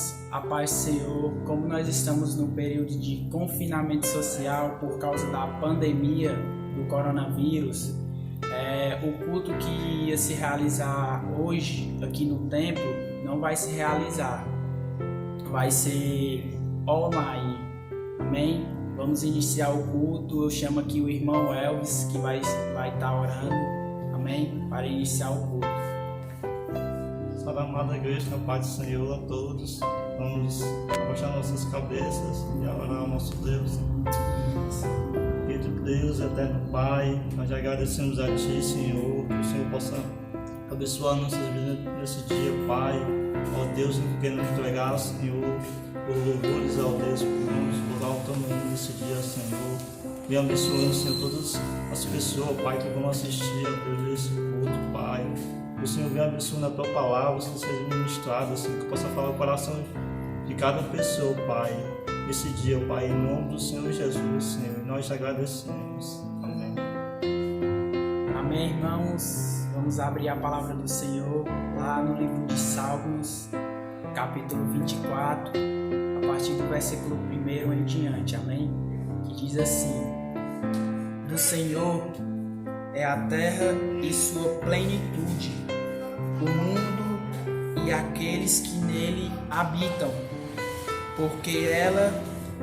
irmãos, a paz do Senhor. Como nós estamos no período de confinamento social por causa da pandemia do coronavírus, o culto que ia se realizar hoje aqui no templo não vai se realizar, vai ser online, amém? Vamos iniciar o culto. Eu chamo aqui o irmão Elvis, que vai estar orando, amém? Para iniciar o culto. Salve, amada igreja, na paz do Senhor a todos. Vamos abaixar nossas cabeças e orar ao nosso Deus. Querido Deus, eterno Pai, nós agradecemos a Ti, Senhor, que o Senhor possa abençoar nossas vidas nesse dia, Pai. Ó Deus, que queremos entregar, Senhor, por louvores ao Deus, vamos louvar o Teu nome nesse dia, Senhor. E abençoando, Senhor, todas as pessoas, Pai, que vão assistir a Deus esse culto, Pai. O Senhor venha abençoando a Tua palavra, que seja ministrada, Senhor, que possa falar o coração de cada pessoa, Pai, esse dia, Pai, em nome do Senhor Jesus, Senhor, e nós te agradecemos. Amém. Amém, irmãos. Vamos abrir a palavra do Senhor lá no livro de Salmos, capítulo 24, a partir do versículo 1 em diante, amém? Que diz assim: do Senhor é a terra e sua plenitude, o mundo e aqueles que nele habitam, porque ela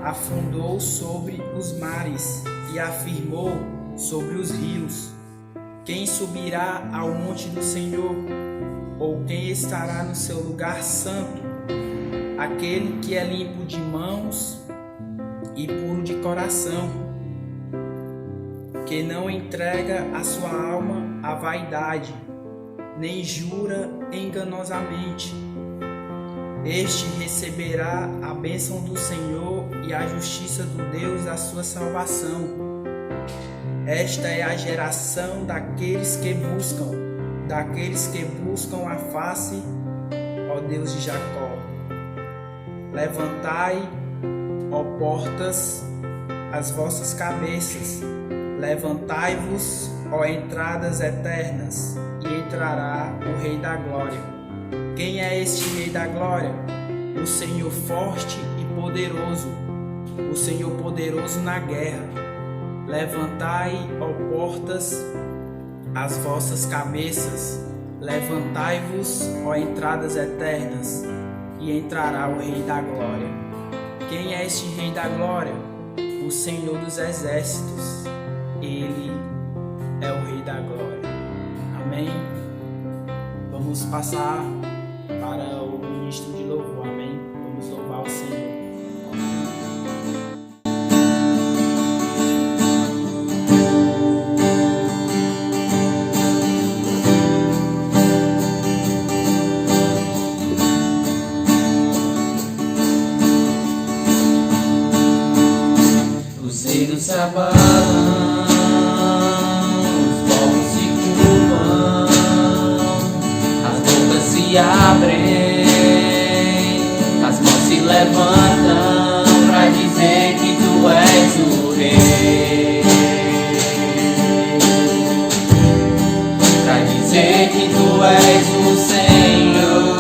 afundou sobre os mares e afirmou sobre os rios. Quem subirá ao monte do Senhor? Ou quem estará no seu lugar santo? Aquele que é limpo de mãos e puro de coração, que não entrega a sua alma à vaidade, nem jura enganosamente. Este receberá a bênção do Senhor e a justiça do Deus da sua salvação. Esta é a geração daqueles que buscam a face, ó Deus de Jacó. Levantai, ó portas, as vossas cabeças, levantai-vos, ó entradas eternas, e entrará o Rei da Glória. Quem é este Rei da Glória? O Senhor forte e poderoso, o Senhor poderoso na guerra. Levantai, ó portas, as vossas cabeças, levantai-vos, ó entradas eternas, e entrará o Rei da Glória. Quem é este Rei da Glória? O Senhor dos Exércitos. Ele é o Rei da Glória. Amém? Vamos passar para o ministro de louvor. Amém? Vamos louvar o Senhor. Se abalam, os povos se curvam, as bocas se abrem, as mãos se levantam para dizer que tu és o Rei, para dizer que tu és o Senhor,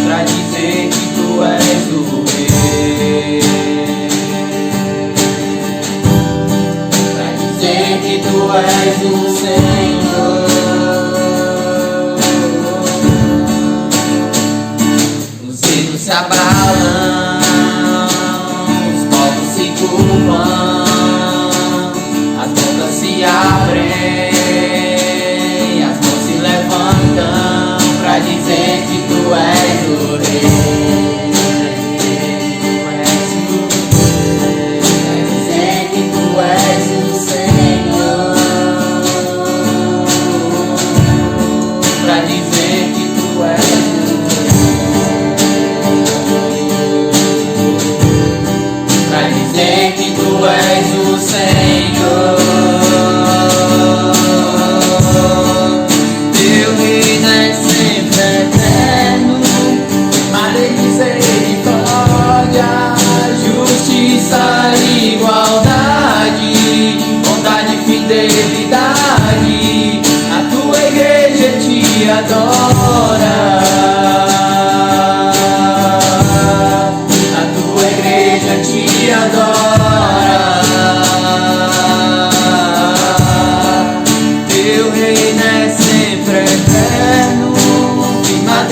para dizer que tu és o Rei. Que tu és o Senhor. Os rios se abalam, os povos se curvam, as bocas se abrem,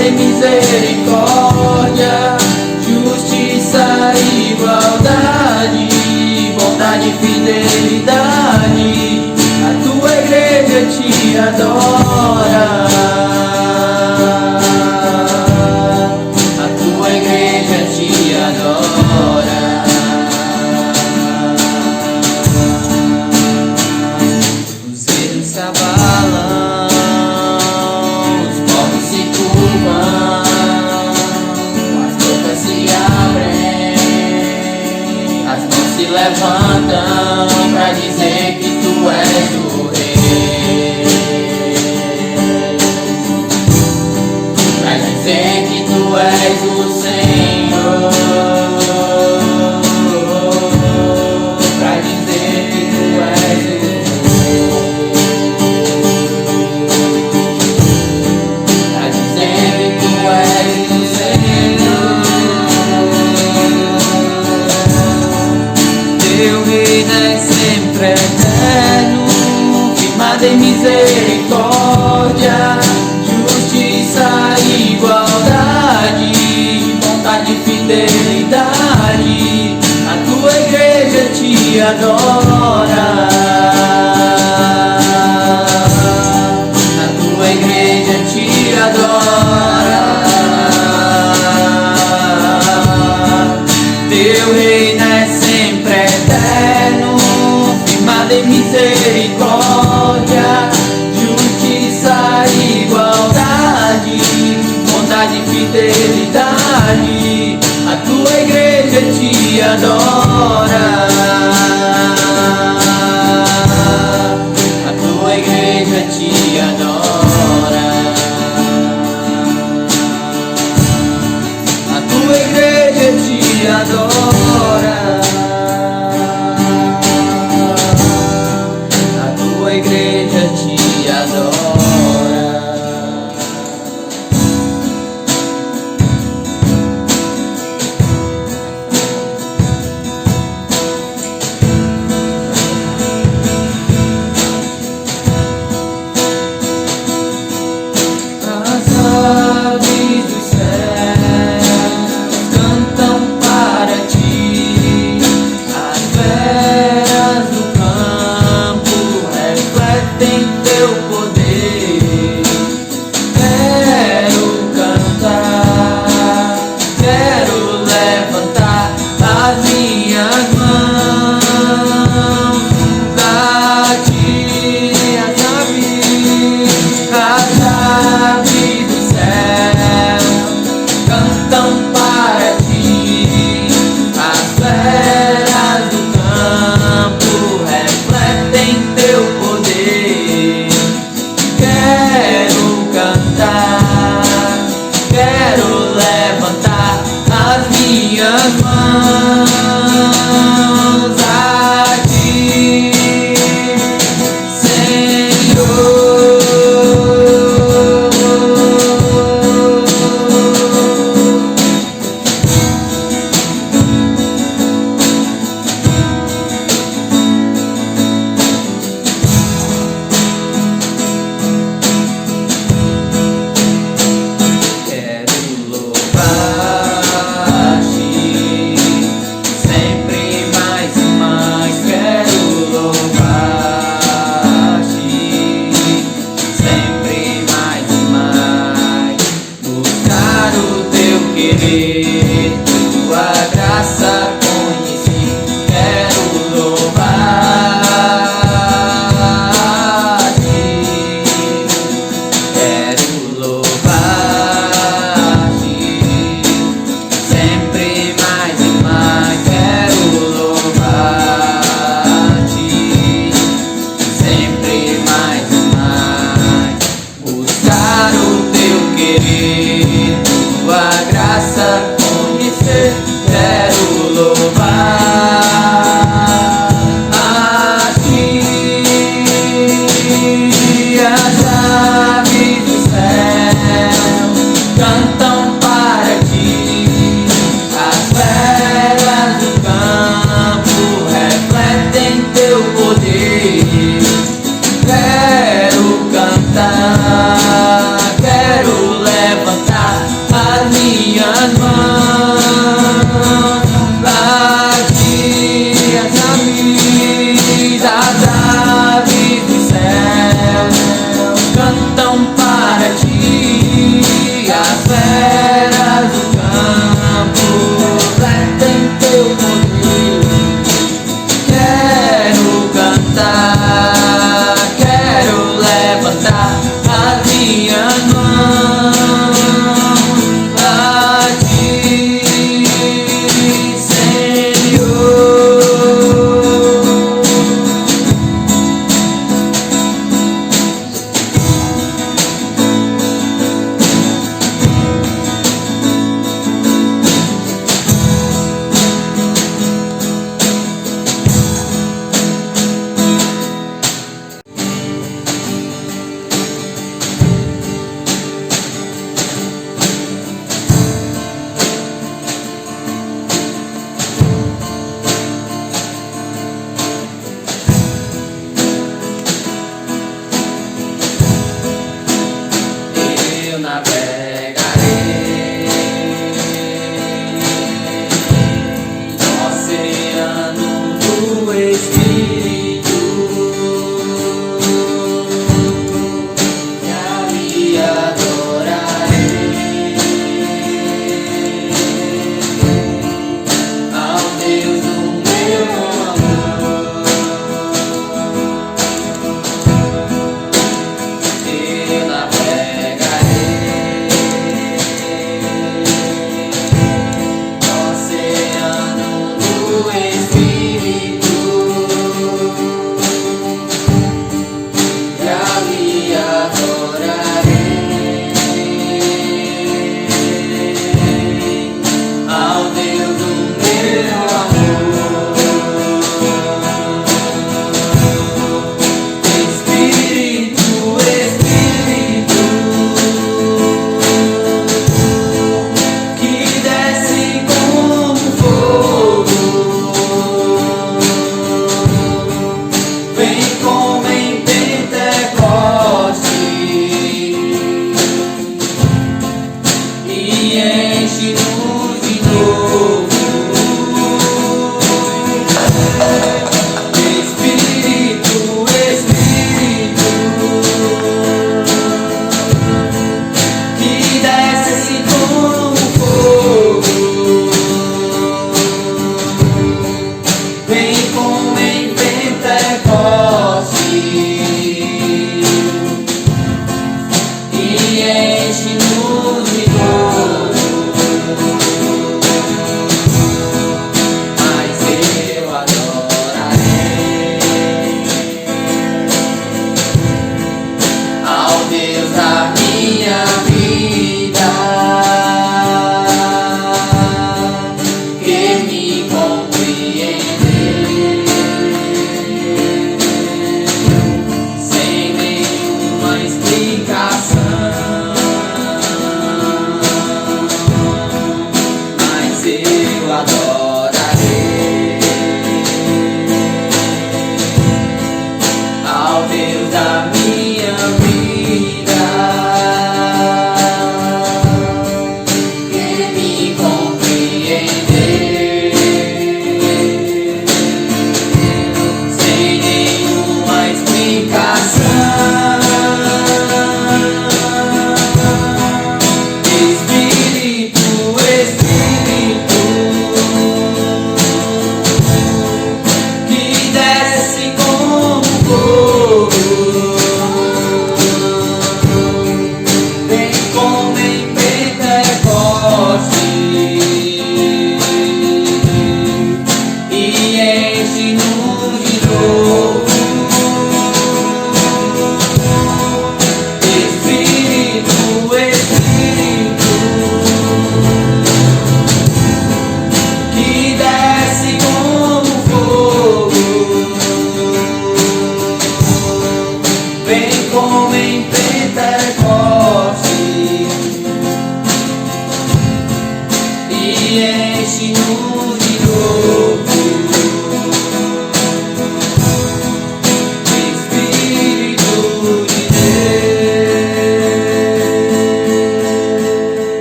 firmada em misericórdia, justiça e igualdade, bondade e fidelidade. A tua igreja te adora. A tua igreja te adora. Os reinos se abalam, os povos se curvam, as bocas se abrem, as mãos se levantam pra dizer que tu és o rei, pra dizer que tu és o Senhor, pra dizer que tu és o pra dizer que tu és o Senhor. Teu reino é sempre eterno, firmado em misericórdia, justiça e igualdade, bondade e fidelidade. A tua igreja te adora. A tua igreja te adora. Teu reino é sempre eterno, firmado em misericórdia, justiça e igualdade, bondade e fidelidade. A tua igreja te adora. A tua igreja te adora. A tua igreja te adora. A tua igreja te adora. As aves dos céus cantam para ti, as feras do campo refletem teu poder. Quero cantar, quero levantar as minhas mãos a ti. As aves do céu cantam para ti, as feras do campo refletem teu poder. Quero cantar, quero levantar as minhas mãos a ti, Senhor. Quero louvar-te, sempre mais e mais. Quero louvar-te, sempre mais e mais. Buscar o teu querer, tua graça conheci. Quero louvar-te, quero louvar-te, sempre mais e mais. Quero louvar-te, sempre mais e mais. Buscar o teu querer, tua graça as feras do campo refletem teu poder. Quero cantar, quero levantar as minhas mãos a ti, Senhor. Eu navegarei no oceano do Espírito e ali adorarei ao Deus do meu amor. Eu navegarei no oceano do Espírito e ali adorarei ao Deus do meu amor. Espírito, Espírito, que desce como fogo, vem como em Pentecoste e enche-nos de novo. Espírito, Espírito, que desce como fogo, vem como em Pentecoste e enche-nos de novo. Mas eu adorarei ao Deus da minha vida, que me compreendeu sem nenhuma explicação. Mas eu adorarei ao Deus da minha vida, que me compreendeu sem nenhuma explicação. Espírito, Espírito, que desce como fogo, vem como em Pentecoste e enche-nos de novo. Espírito, Espírito, que desce como fogo, vem como em Pentecoste e enche-nos de novo. Espírito de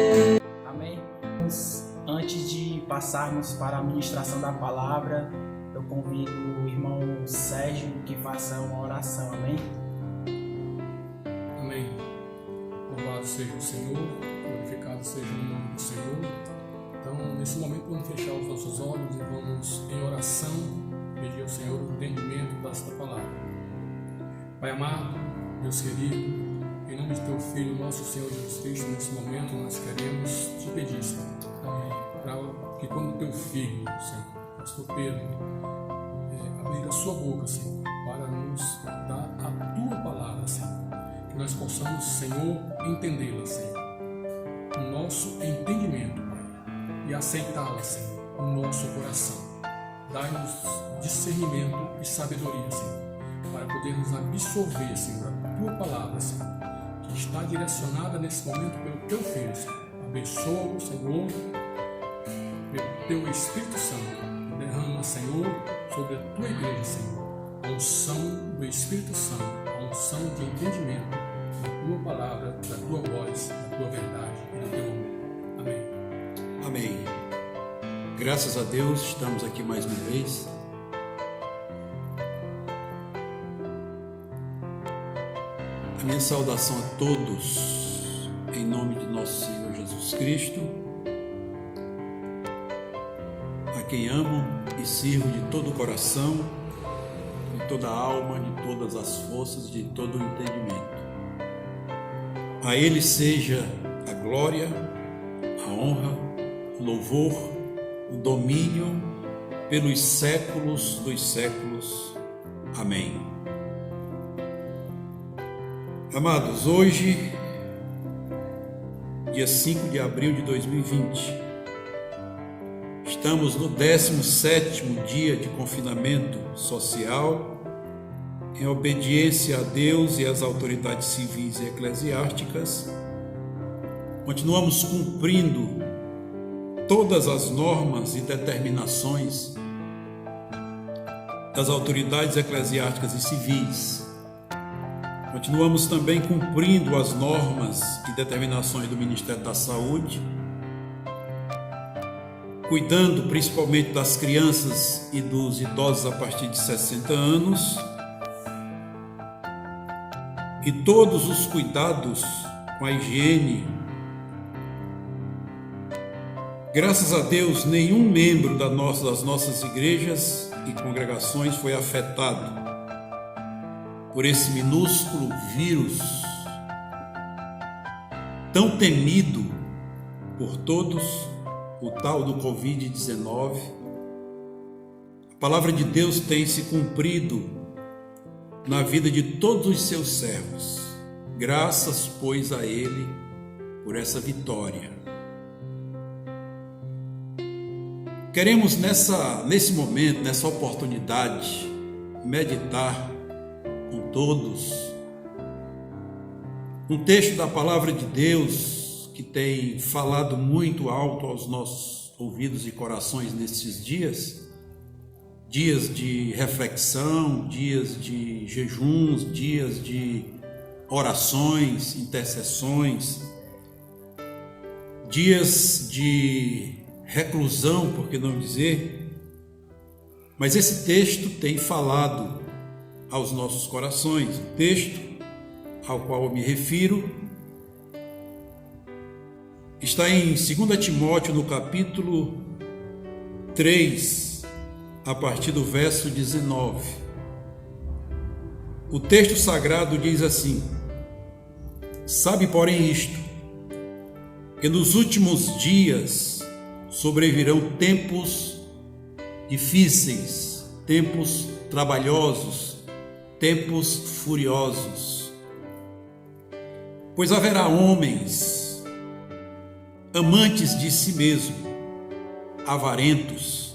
Deus. Amém? Antes de passarmos para a ministração da palavra, eu convido o irmão Sérgio que faça uma oração. Amém? Amém. Louvado seja o Senhor, glorificado Nesse momento vamos fechar os nossos olhos e vamos em oração pedir ao Senhor o entendimento desta palavra. Pai amado, Deus querido, em nome de Teu Filho, nosso Senhor Jesus Cristo, nesse momento nós queremos Te pedir, Senhor, para que quando Teu Filho, Senhor, Pastor Pedro, abrir a sua boca, Senhor, para nos dar a Tua palavra, Senhor, que nós possamos, Senhor, entendê-la, Senhor, o nosso entendimento, Pai, e aceitá-la, Senhor, no nosso coração. Dai-nos discernimento e sabedoria, Senhor, para podermos absorver, Senhor, a Tua palavra, Senhor, que está direcionada nesse momento pelo Teu Filho, Senhor. Abençoa-o, Senhor, pelo Teu Espírito Santo. Derrama, Senhor, sobre a Tua igreja, Senhor, a unção do Espírito Santo, a unção de entendimento da Tua palavra, da Tua voz, da Tua verdade e do Teu amor. Amém. Amém. Graças a Deus, estamos aqui mais uma vez. A minha saudação a todos, em nome de nosso Senhor Jesus Cristo, a quem amo e sirvo de todo o coração, de toda a alma, de todas as forças, de todo o entendimento. A Ele seja a glória, a honra, o louvor, o domínio pelos séculos dos séculos. Amém. Amados, hoje, dia 5 de abril de 2020, estamos no 17º dia de confinamento social, em obediência a Deus e às autoridades civis e eclesiásticas. Continuamos cumprindo todas as normas e determinações das autoridades eclesiásticas e civis. Continuamos também cumprindo as normas e determinações do Ministério da Saúde, cuidando principalmente das crianças e dos idosos a partir de 60 anos, e todos os cuidados com a higiene. Graças a Deus, nenhum membro das nossas igrejas e congregações foi afetado por esse minúsculo vírus tão temido por todos, o tal do Covid-19. A palavra de Deus tem se cumprido na vida de todos os seus servos. Graças, pois, a Ele por essa vitória. Queremos nesse momento, nessa oportunidade, meditar com todos um texto da palavra de Deus que tem falado muito alto aos nossos ouvidos e corações nesses dias de reflexão, dias de jejuns, dias de orações, intercessões, dias de reclusão, por que não dizer? Mas esse texto tem falado aos nossos corações. O texto ao qual eu me refiro está em 2 Timóteo, no capítulo 3, a partir do verso 19. O texto sagrado diz assim: sabe, porém, isto, que nos últimos dias sobrevirão tempos difíceis, tempos trabalhosos, tempos furiosos. Pois haverá homens amantes de si mesmo, avarentos,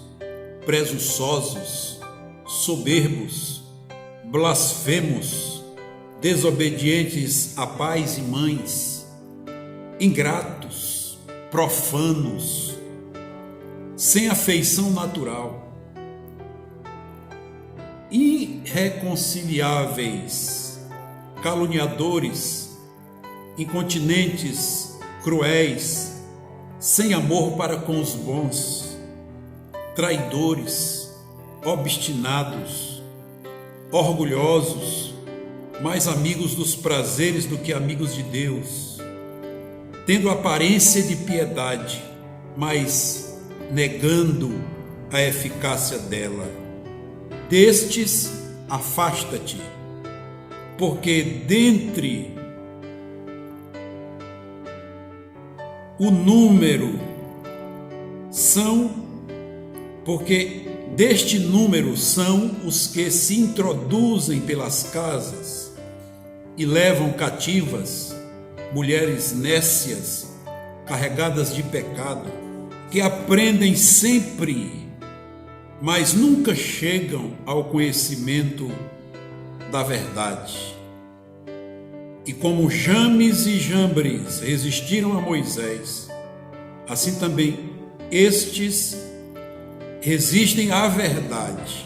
presunçosos, soberbos, blasfemos, desobedientes a pais e mães, ingratos, profanos, sem afeição natural, irreconciliáveis, caluniadores, incontinentes, cruéis, sem amor para com os bons, traidores, obstinados, orgulhosos, mais amigos dos prazeres do que amigos de Deus, tendo aparência de piedade, mas negando a eficácia dela. Destes, afasta-te, porque dentre o número porque deste número são os que se introduzem pelas casas e levam cativas mulheres nécias, carregadas de pecado, que aprendem sempre, mas nunca chegam ao conhecimento da verdade. E como James e Jambres resistiram a Moisés, assim também estes resistem à verdade,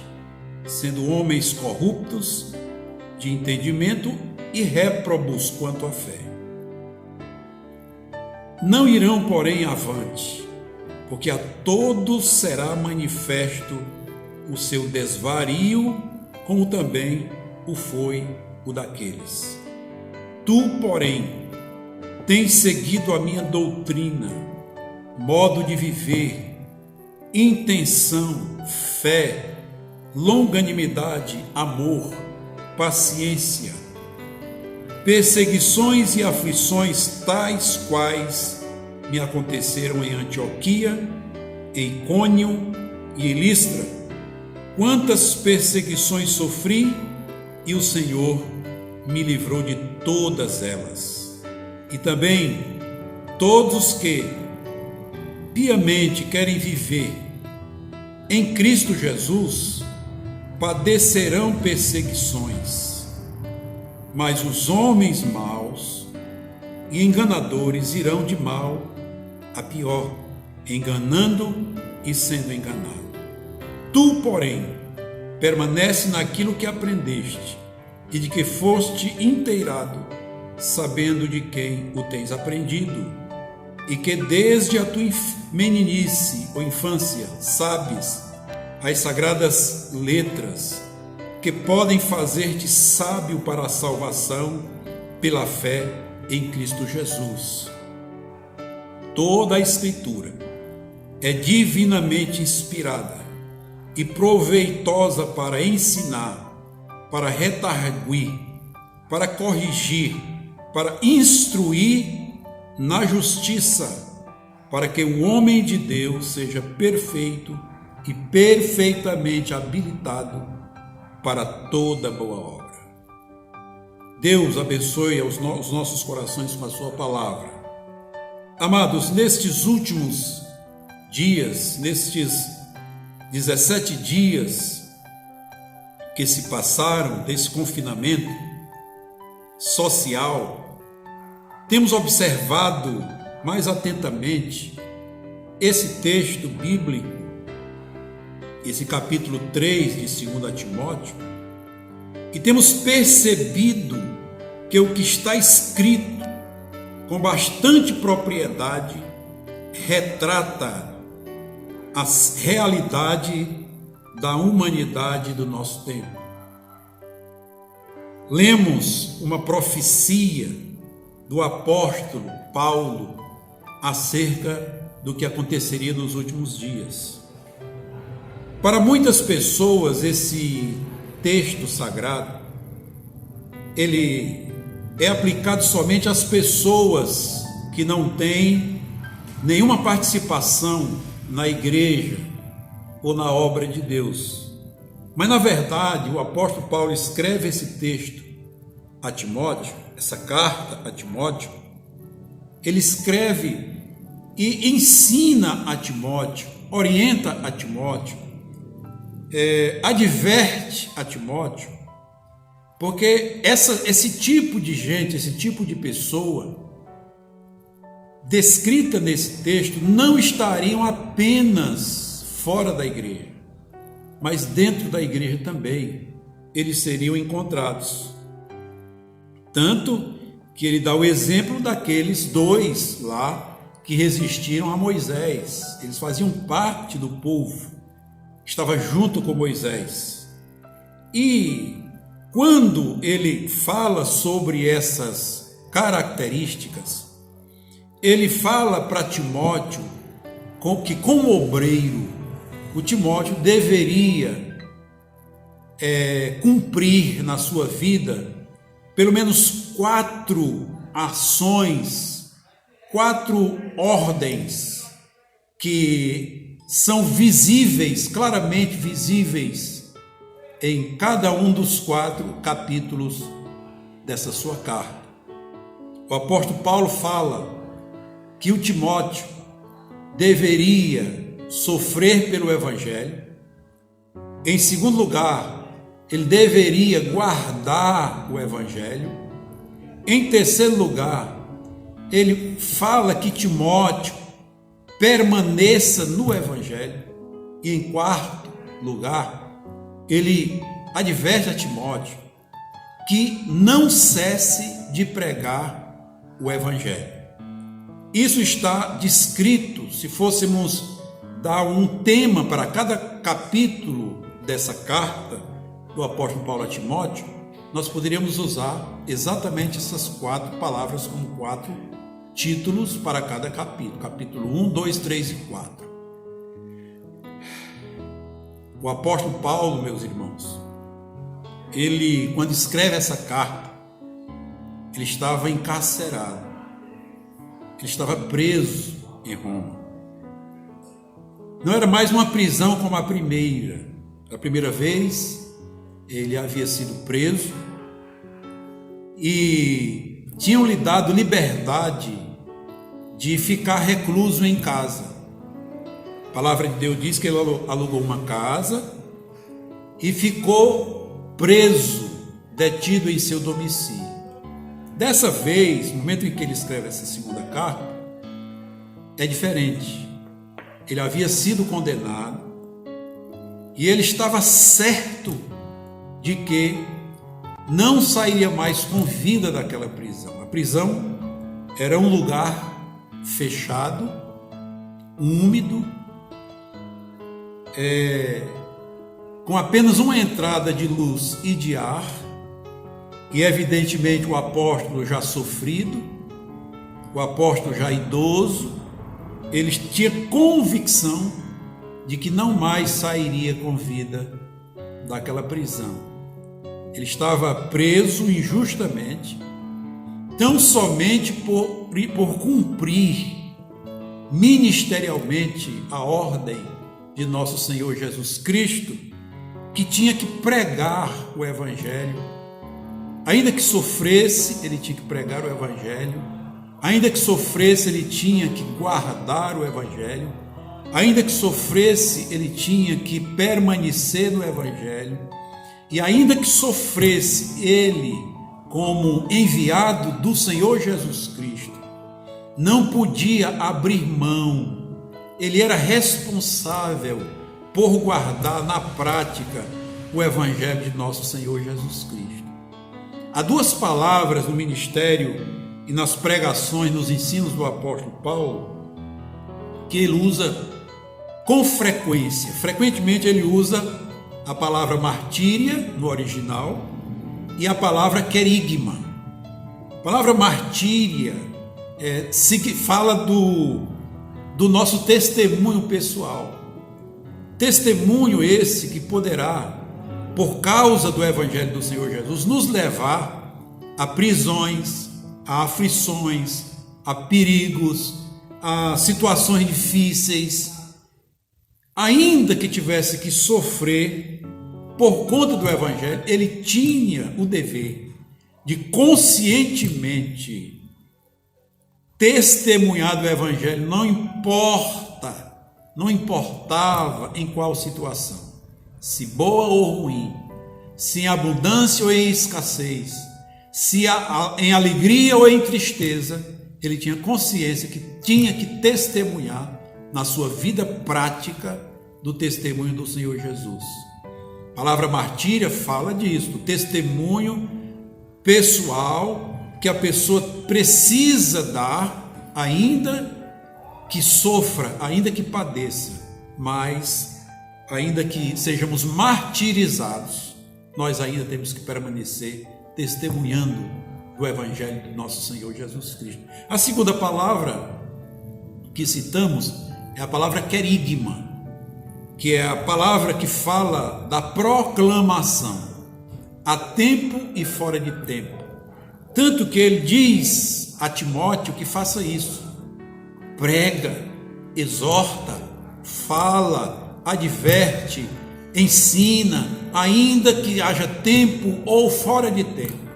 sendo homens corruptos de entendimento e réprobos quanto à fé. Não irão, porém, avante, porque a todos será manifesto o seu desvario, como também o foi o daqueles. Tu, porém, tens seguido a minha doutrina, modo de viver, intenção, fé, longanimidade, amor, paciência, perseguições e aflições tais quais me aconteceram em Antioquia, em Icônio e em Listra. Quantas perseguições sofri e o Senhor me livrou de todas elas. E também todos que piamente querem viver em Cristo Jesus padecerão perseguições, mas os homens maus e enganadores irão de mal a pior, enganando e sendo enganado. Tu, porém, permanece naquilo que aprendeste e de que foste inteirado, sabendo de quem o tens aprendido, e que desde a tua meninice ou infância sabes as sagradas letras, que podem fazer-te sábio para a salvação pela fé em Cristo Jesus. Toda a Escritura é divinamente inspirada e proveitosa para ensinar, para redarguir, para corrigir, para instruir na justiça, para que o homem de Deus seja perfeito e perfeitamente habilitado para toda boa obra. Deus abençoe os nossos corações com a sua palavra. Amados, nestes últimos dias, nestes 17 dias que se passaram desse confinamento social, temos observado mais atentamente esse texto bíblico, esse capítulo 3 de 2 Timóteo, e temos percebido que o que está escrito com bastante propriedade retrata a realidade da humanidade do nosso tempo. Lemos uma profecia do apóstolo Paulo acerca do que aconteceria nos últimos dias. Para muitas pessoas, esse texto sagrado, ele é aplicado somente às pessoas que não têm nenhuma participação na igreja ou na obra de Deus. Mas, na verdade, o apóstolo Paulo escreve esse texto a Timóteo, essa carta a Timóteo, ele escreve e ensina a Timóteo, orienta a Timóteo, adverte a Timóteo, porque esse tipo de gente, esse tipo de pessoa descrita nesse texto não estariam apenas fora da igreja, mas dentro da igreja também eles seriam encontrados. Tanto que ele dá o exemplo daqueles dois lá que resistiram a Moisés. Eles faziam parte do povo, estava junto com Moisés. E quando ele fala sobre essas características, ele fala para Timóteo que como obreiro, o Timóteo deveria cumprir na sua vida pelo menos 4 ações, 4 ordens que são visíveis, claramente visíveis em cada um dos 4 capítulos dessa sua carta. O apóstolo Paulo fala que o Timóteo deveria sofrer pelo Evangelho. Em segundo lugar, ele deveria guardar o Evangelho. Em terceiro lugar, ele fala que Timóteo permaneça no Evangelho. E em quarto lugar, ele adverte a Timóteo que não cesse de pregar o Evangelho. Isso está descrito, se fôssemos dar um tema para cada capítulo dessa carta do apóstolo Paulo a Timóteo, nós poderíamos usar exatamente essas 4 palavras como 4 títulos para cada capítulo. Capítulo 1, 2, 3 e 4. O apóstolo Paulo, meus irmãos, ele, quando escreve essa carta, ele estava encarcerado. Ele estava preso em Roma. Não era mais uma prisão como a primeira. A primeira vez, ele havia sido preso e tinham lhe dado liberdade de ficar recluso em casa. A palavra de Deus diz que ele alugou uma casa e ficou preso, detido em seu domicílio. Dessa vez, no momento em que ele escreve essa segunda carta, é diferente. Ele havia sido condenado e ele estava certo de que não sairia mais com vida daquela prisão. A prisão era um lugar fechado, úmido, com apenas uma entrada de luz e de ar. E evidentemente o apóstolo já sofrido, o apóstolo já idoso, ele tinha convicção de que não mais sairia com vida daquela prisão. Ele estava preso injustamente, tão somente por cumprir ministerialmente a ordem de nosso Senhor Jesus Cristo, que tinha que pregar o Evangelho. Ainda que sofresse, ele tinha que pregar o Evangelho. Ainda que sofresse, ele tinha que guardar o Evangelho. Ainda que sofresse, ele tinha que permanecer no Evangelho. E ainda que sofresse, ele, como enviado do Senhor Jesus Cristo, não podia abrir mão. Ele era responsável por guardar na prática o Evangelho de nosso Senhor Jesus Cristo. Há 2 palavras no ministério e nas pregações, nos ensinos do apóstolo Paulo, que ele usa com frequência. Frequentemente ele usa a palavra martíria no original e a palavra querigma. A palavra martíria fala do nosso testemunho pessoal. Testemunho esse que poderá, por causa do Evangelho do Senhor Jesus, nos levar a prisões, a aflições, a perigos, a situações difíceis. Ainda que tivesse que sofrer por conta do Evangelho, ele tinha o dever de conscientemente testemunhar do Evangelho, não importava em qual situação. Se boa ou ruim, se em abundância ou em escassez, se em alegria ou em tristeza, ele tinha consciência que tinha que testemunhar na sua vida prática do testemunho do Senhor Jesus. A palavra martíria fala disso, do testemunho pessoal que a pessoa precisa dar, ainda que sofra, ainda que padeça, mas ainda que sejamos martirizados, nós ainda temos que permanecer testemunhando do Evangelho do nosso Senhor Jesus Cristo. A segunda palavra que citamos é a palavra querigma, que é a palavra que fala da proclamação, a tempo e fora de tempo. Tanto que ele diz a Timóteo que faça isso: prega, exorta, fala, adverte, ensina, ainda que haja tempo ou fora de tempo,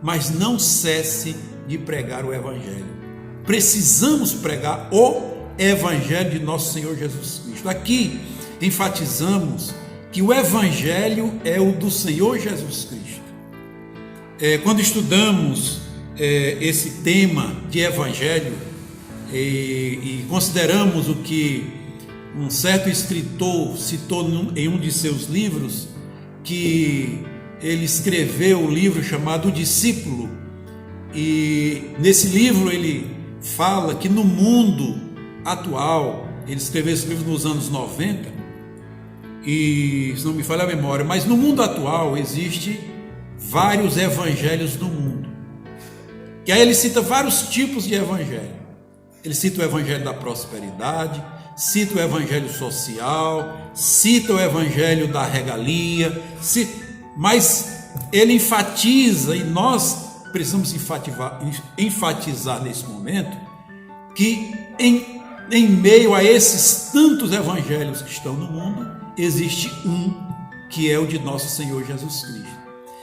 mas não cesse de pregar o Evangelho. Precisamos pregar o Evangelho de nosso Senhor Jesus Cristo. Aqui enfatizamos que o Evangelho é o do Senhor Jesus Cristo. Quando estudamos esse tema de Evangelho e consideramos o que um certo escritor citou em um de seus livros, que ele escreveu um livro chamado O Discípulo, e nesse livro ele fala que no mundo atual, ele escreveu esse livro nos anos 90, e se não me falha a memória, mas no mundo atual existe vários evangelhos no mundo. E aí ele cita vários tipos de evangelho. Ele cita o evangelho da prosperidade, cita o evangelho social, cita o evangelho da regalia, mas ele enfatiza, e nós precisamos enfatizar nesse momento, que em meio a esses tantos evangelhos que estão no mundo, existe um que é o de nosso Senhor Jesus Cristo.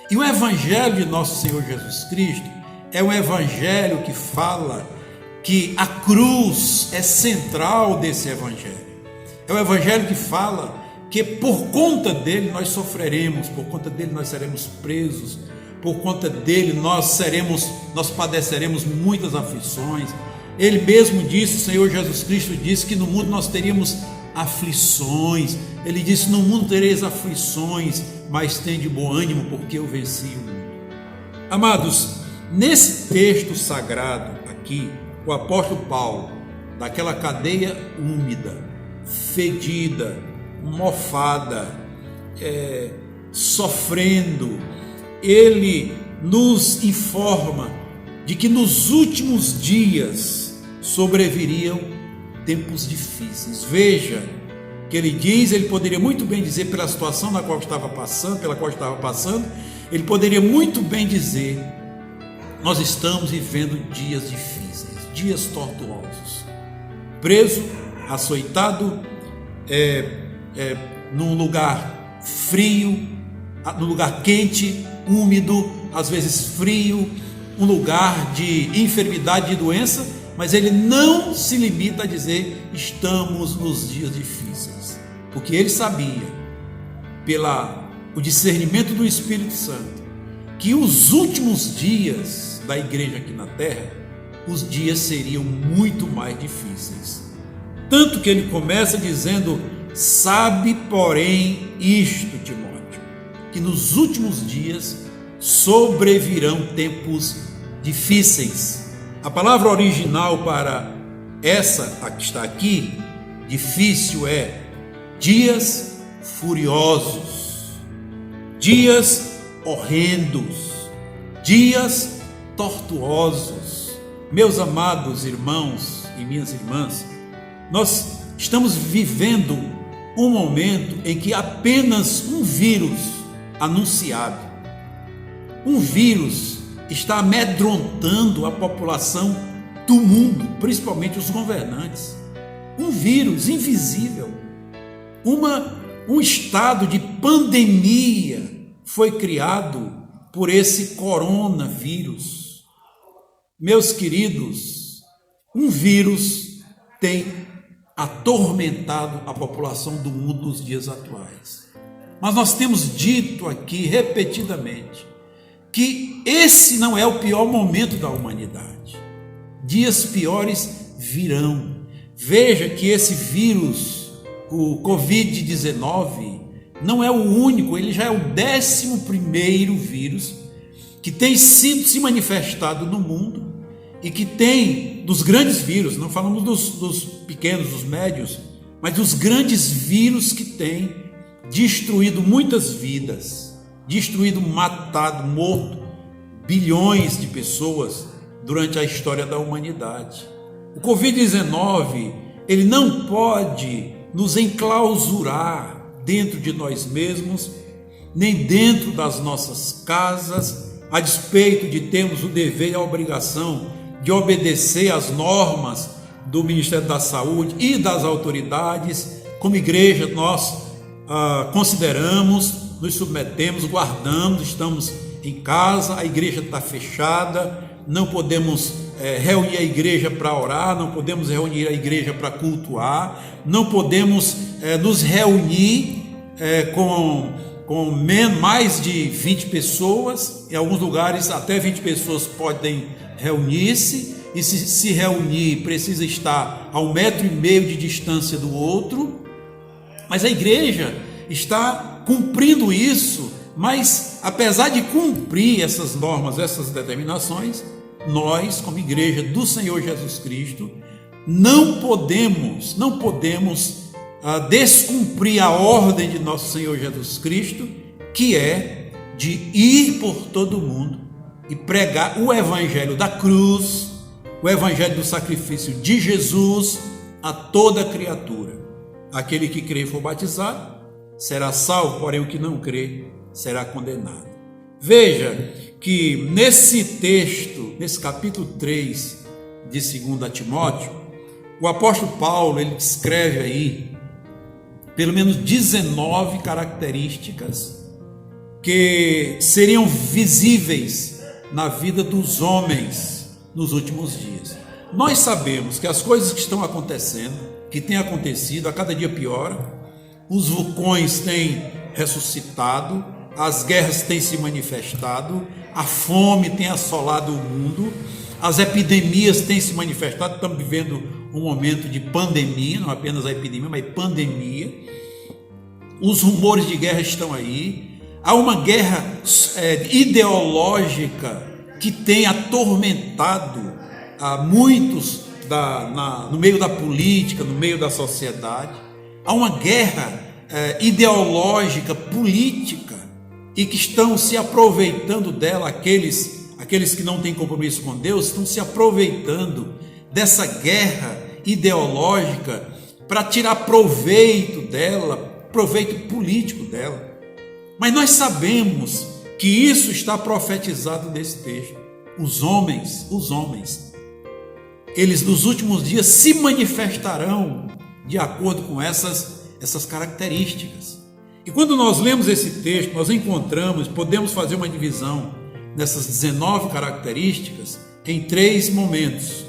E o evangelho de nosso Senhor Jesus Cristo é um evangelho que fala que a cruz é central desse evangelho. É um evangelho que fala que por conta dele nós sofreremos, por conta dele nós seremos presos, por conta dele nós padeceremos muitas aflições. Ele mesmo disse, o Senhor Jesus Cristo disse que no mundo nós teríamos aflições. Ele disse: no mundo tereis aflições, mas tende bom ânimo, porque eu venci o mundo. Amados, nesse texto sagrado aqui, o apóstolo Paulo, daquela cadeia úmida, fedida, mofada, sofrendo, ele nos informa de que nos últimos dias sobreviriam tempos difíceis. Veja que ele diz, ele poderia muito bem dizer pela situação pela qual estava passando, ele poderia muito bem dizer: nós estamos vivendo dias difíceis, dias tortuosos, preso, açoitado, num lugar frio, num lugar quente, úmido, às vezes frio, um lugar de enfermidade e doença, mas ele não se limita a dizer: estamos nos dias difíceis, porque ele sabia, pelo discernimento do Espírito Santo, que os últimos dias da igreja aqui na terra, os dias seriam muito mais difíceis. Tanto que ele começa dizendo: sabe, porém, isto, Timóteo, que nos últimos dias sobrevirão tempos difíceis. A palavra original para essa que está aqui, difícil, é dias furiosos, dias horrendos, dias tortuosos. Meus amados irmãos e minhas irmãs, nós estamos vivendo um momento em que apenas um vírus anunciado, um vírus, está amedrontando a população do mundo, principalmente os governantes. Um vírus invisível, um estado de pandemia foi criado por esse coronavírus. Meus queridos, um vírus tem atormentado a população do mundo nos dias atuais. Mas nós temos dito aqui repetidamente que esse não é o pior momento da humanidade. Dias piores virão. Veja que esse vírus, o Covid-19, não é o único, ele já é o 11º vírus que tem sido se manifestado no mundo e que tem, dos grandes vírus, não falamos dos pequenos, dos médios, mas dos grandes vírus que têm destruído muitas vidas, destruído, matado, morto bilhões de pessoas durante a história da humanidade. O Covid-19 ele não pode nos enclausurar dentro de nós mesmos, nem dentro das nossas casas, a despeito de termos o dever e a obrigação de obedecer às normas do Ministério da Saúde e das autoridades. Como igreja, nós consideramos, nos submetemos, guardamos, estamos em casa, a igreja está fechada, não podemos reunir a igreja para orar, não podemos reunir a igreja para cultuar, não podemos nos reunir com mais de 20 pessoas, em alguns lugares até 20 pessoas podem reunir-se, e se reunir precisa estar a 1,5 metro de distância do outro, mas a igreja está cumprindo isso. Mas apesar de cumprir essas normas, essas determinações, nós, como igreja do Senhor Jesus Cristo, não podemos descumprir a ordem de nosso Senhor Jesus Cristo, que é de ir por todo o mundo e pregar o evangelho da cruz, o evangelho do sacrifício de Jesus a toda criatura. Aquele que crê e for batizado será salvo, porém o que não crê será condenado. Veja que nesse texto, nesse capítulo 3 de 2 Timóteo, o apóstolo Paulo, ele descreve aí pelo menos 19 características que seriam visíveis na vida dos homens nos últimos dias. Nós sabemos que as coisas que estão acontecendo, que têm acontecido, a cada dia piora, os vulcões têm ressuscitado, as guerras têm se manifestado, a fome tem assolado o mundo, as epidemias têm se manifestado. Estamos vivendo um momento de pandemia, não apenas a epidemia, mas pandemia. Os rumores de guerra estão aí. Há uma guerra ideológica que tem atormentado muitos no meio da política, no meio da sociedade. Há uma guerra ideológica, política, e que estão se aproveitando dela, aqueles que não têm compromisso com Deus, estão se aproveitando dessa guerra ideológica para tirar proveito dela, proveito político dela. Mas nós sabemos que isso está profetizado nesse texto. Os homens, eles nos últimos dias se manifestarão de acordo com essas características. E quando nós lemos esse texto, nós podemos fazer uma divisão nessas 19 características em 3 momentos.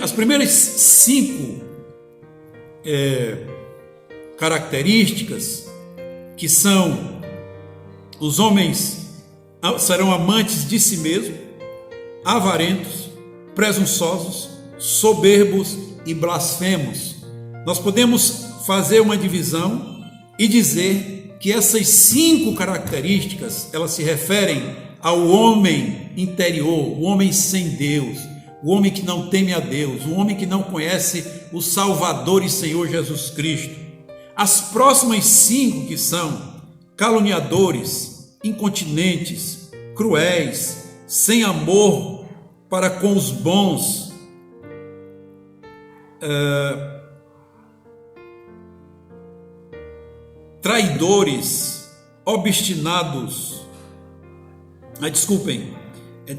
As primeiras 5 características, que são: os homens serão amantes de si mesmos, avarentos, presunçosos, soberbos e blasfemos. Nós podemos fazer uma divisão e dizer que essas 5 características, elas se referem ao homem interior, o homem sem Deus, o homem que não teme a Deus, o homem que não conhece o Salvador e Senhor Jesus Cristo. As próximas 5, que são caluniadores, incontinentes, cruéis, sem amor para com os bons, traidores, obstinados,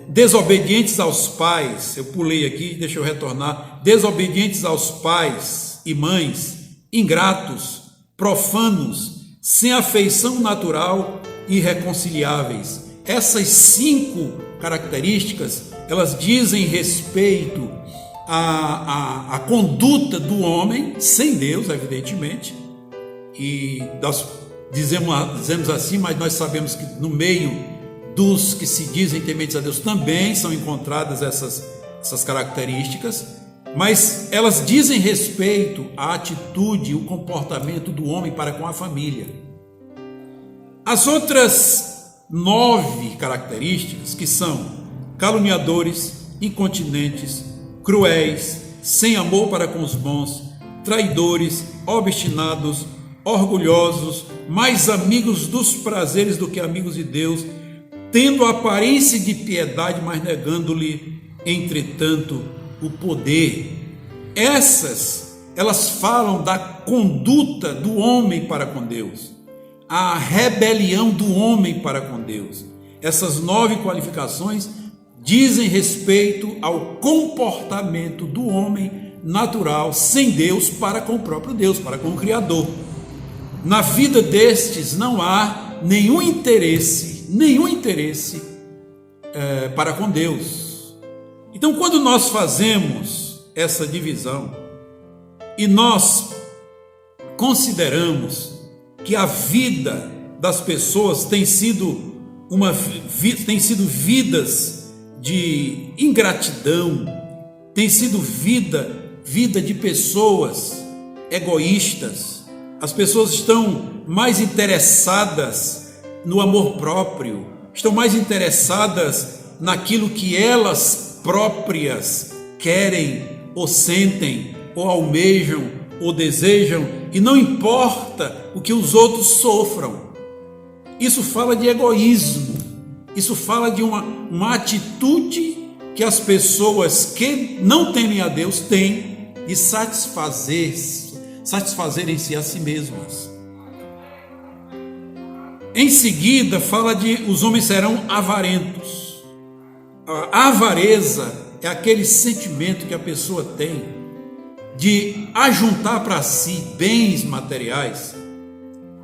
desobedientes aos pais. Eu pulei aqui, deixa eu retornar. Desobedientes aos pais e mães, ingratos, profanos, sem afeição natural, irreconciliáveis. Essas 5 características, elas dizem respeito à conduta do homem sem Deus, evidentemente. E nós dizemos assim, mas nós sabemos que no meio dos que se dizem tementes a Deus também são encontradas essas características, mas elas dizem respeito à atitude e o comportamento do homem para com a família. As outras 9 características, que são caluniadores, incontinentes, cruéis, sem amor para com os bons, traidores, obstinados, orgulhosos, mais amigos dos prazeres do que amigos de Deus, tendo a aparência de piedade, mas negando-lhe, entretanto, o poder. elas falam da conduta do homem para com Deus, a rebelião do homem para com Deus. Essas 9 qualificações dizem respeito ao comportamento do homem natural sem Deus para com o próprio Deus, para com o Criador. Na vida destes não há nenhum interesse para com Deus. Então, quando nós fazemos essa divisão e nós consideramos que a vida das pessoas tem sido vidas de ingratidão, tem sido vida de pessoas egoístas. As pessoas estão mais interessadas no amor próprio, estão mais interessadas naquilo que elas próprias querem, ou sentem, ou almejam, ou desejam, e não importa o que os outros sofram. Isso fala de egoísmo, isso fala de uma atitude que as pessoas que não temem a Deus têm de satisfazerem-se a si mesmas. Em seguida, fala de os homens serão avarentos. A avareza é aquele sentimento que a pessoa tem de ajuntar para si bens materiais.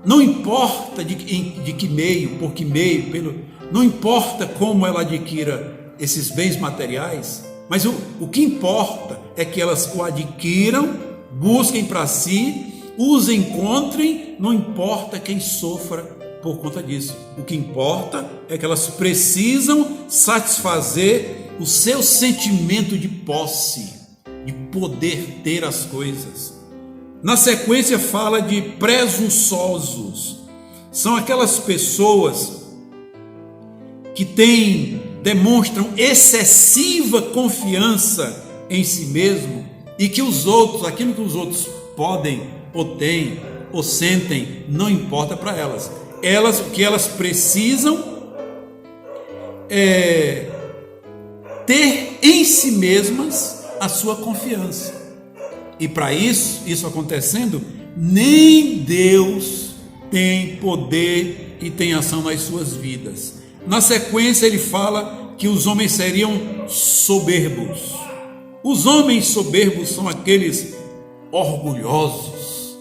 Não importa de que meio, por que meio, não importa como ela adquira esses bens materiais, mas o que importa é que elas o adquiram, busquem para si, os encontrem, não importa quem sofra por conta disso. O que importa é que elas precisam satisfazer o seu sentimento de posse, de poder ter as coisas. Na sequência fala de presunçosos. São aquelas pessoas que demonstram excessiva confiança em si mesmo e que os outros, aquilo que os outros podem ou têm ou sentem, não importa para elas. O que elas precisam é ter em si mesmas a sua confiança. E para isso acontecendo, nem Deus tem poder e tem ação nas suas vidas. Na sequência ele fala que os homens seriam soberbos. Os homens soberbos são aqueles orgulhosos,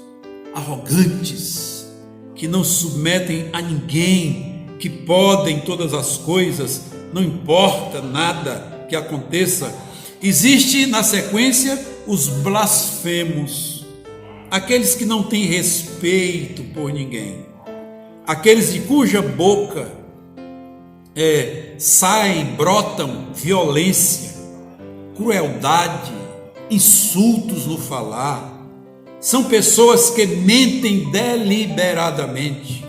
arrogantes, que não submetem a ninguém, que podem todas as coisas, não importa nada que aconteça. Existe na sequência os blasfemos, aqueles que não têm respeito por ninguém, aqueles de cuja boca brotam violência, crueldade, insultos no falar. São pessoas que mentem deliberadamente,